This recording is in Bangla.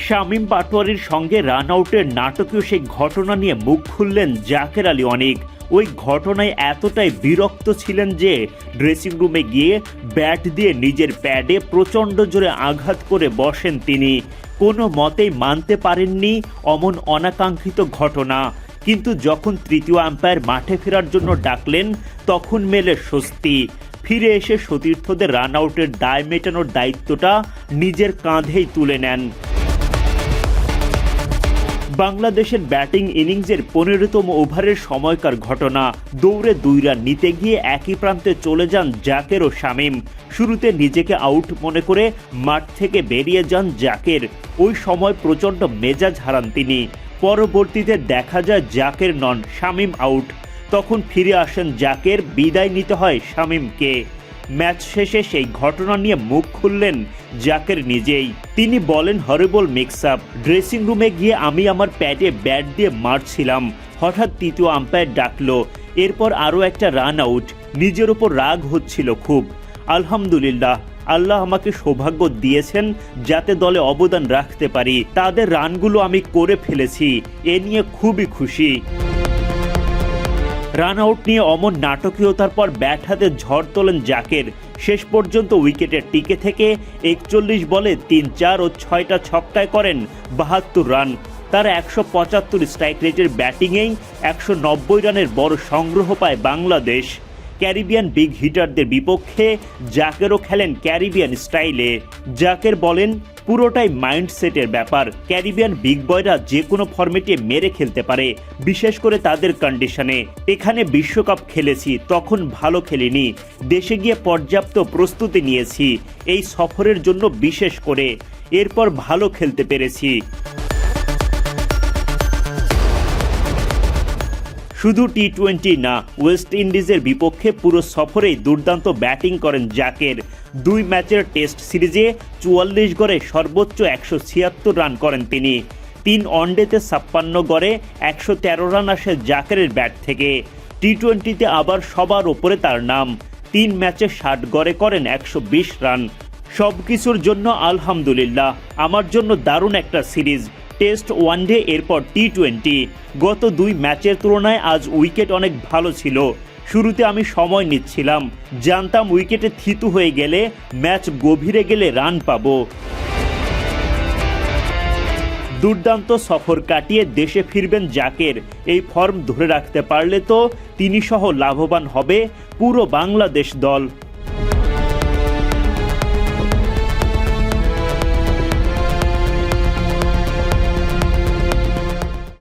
শামীম পাটোয়ারির সঙ্গে রান আউটের নাটকীয় সেই ঘটনা নিয়ে মুখ খুললেন জাকের আলী অনিক। ওই ঘটনায় এতটাই বিরক্ত ছিলেন যে ড্রেসিং রুমে গিয়ে ব্যাট দিয়ে নিজের প্যাডে প্রচণ্ড জোরে আঘাত করে বসেন তিনি। কোনো মতেই মানতে পারেননি অমন অনাকাঙ্ক্ষিত ঘটনা। কিন্তু যখন তৃতীয় আম্পায়ার মাঠে ফেরার জন্য ডাকলেন তখন মেলে স্বস্তি। ফিরে এসে সতীর্থদের রান আউটের দায় মেটানোর দায়িত্বটা নিজের কাঁধেই তুলে নেন। বাংলাদেশের ব্যাটিং ইনিংসের 15তম ওভারের সময়কার ঘটনা। দৌড়ে 2 রান নিতে গিয়ে একই প্রান্তে চলে যান জাকের ও শামীম। শুরুতে নিজেকে আউট মনে করে মাঠ থেকে বেরিয়ে যান জাকের। ওই সময় প্রচণ্ড মেজাজ হারান তিনি। পরবর্তীতে দেখা যায় জাকের নন, শামীম আউট। তখন ফিরে আসেন জাকের, বিদায় নিতে হয় শামীমকে। ম্যাচ শেষে সেই ঘটনা নিয়ে মুখ খুললেন জাকের নিজেই। তিনি বলেন, হরিবল মিক্স আপ। ড্রেসিং রুমে গিয়ে আমি আমার প্যাডে ব্যাট দিয়ে মারছিলাম, হঠাৎ তৃতীয় আম্পায়ার ডাকলো, এরপর আরও একটা রান আউট। নিজের ওপর রাগ হচ্ছিল খুব। আলহামদুলিল্লাহ, আল্লাহ আমাকে সৌভাগ্য দিয়েছেন যাতে দলে অবদান রাখতে পারি। তাদের রানগুলো আমি করে ফেলেছি, এ নিয়ে খুবই খুশি। রান আউট নিয়ে অমন নাটকীয়তার পর ব্যাট হাতে ঝড় তোলেন জাকের। শেষ পর্যন্ত উইকেটে টিকে থেকে 41 বলে 3, 4 ও 6টা ছক্কায় করেন 72 রান। তার 175 স্ট্রাইক রেটের ব্যাটিংয়েই 190 রানের বড় সংগ্রহ পায় বাংলাদেশ। ক্যারিবিয়ান বিগ হিটারদের বিপক্ষে জাকেরও খেলেন ক্যারিবিয়ান স্টাইলে। জাকের বলেন, পুরোটাই মাইন্ডসেটের ব্যাপার। ক্যারিবিয়ান বিগ বয়রা যে কোনো ফরম্যাটে মেরে খেলতে পারে, বিশেষ করে তাদের কন্ডিশনে। এখানে বিশ্বকাপ খেলেছি, তখন ভালো খেলিনি। দেশে গিয়ে পর্যাপ্ত প্রস্তুতি নিয়েছি এই সফরের জন্য বিশেষ করে, এরপর ভালো খেলতে পেরেছি। শুধু টি-20 না, ওয়েস্ট ইন্ডিজের বিপক্ষে পুরো সফরেই দুর্দান্ত ব্যাটিং করেন জাকের। 2 ম্যাচের টেস্ট সিরিজে 44 গড়ে সর্বোচ্চ 176 রান করেন তিনি। 3 ওয়ানডেতে 56 গড়ে 113 রান আসে জাকেরের ব্যাট থেকে। টি-20তে আবার সবার ওপরে তার নাম। 3 ম্যাচে 60 গড়ে করেন 120 রান। সব কিছুর জন্য আলহামদুলিল্লাহ। আমার জন্য দারুণ একটা সিরিজ, টেস্ট, ওয়ানডে, এরপর টি-20। গত 2 ম্যাচের তুলনায় আজ উইকেট অনেক ভালো ছিল। শুরুতে আমি সময় নিচ্ছিলাম, জানতাম উইকেটে থিতু হয়ে গেলে ম্যাচ গভীরে গেলে রান পাবো। দুর্দান্ত সফর কাটিয়ে দেশে ফিরবেন জাকের। এই ফর্ম ধরে রাখতে পারলে তো তিনি সহ লাভবান হবে পুরো বাংলাদেশ দল।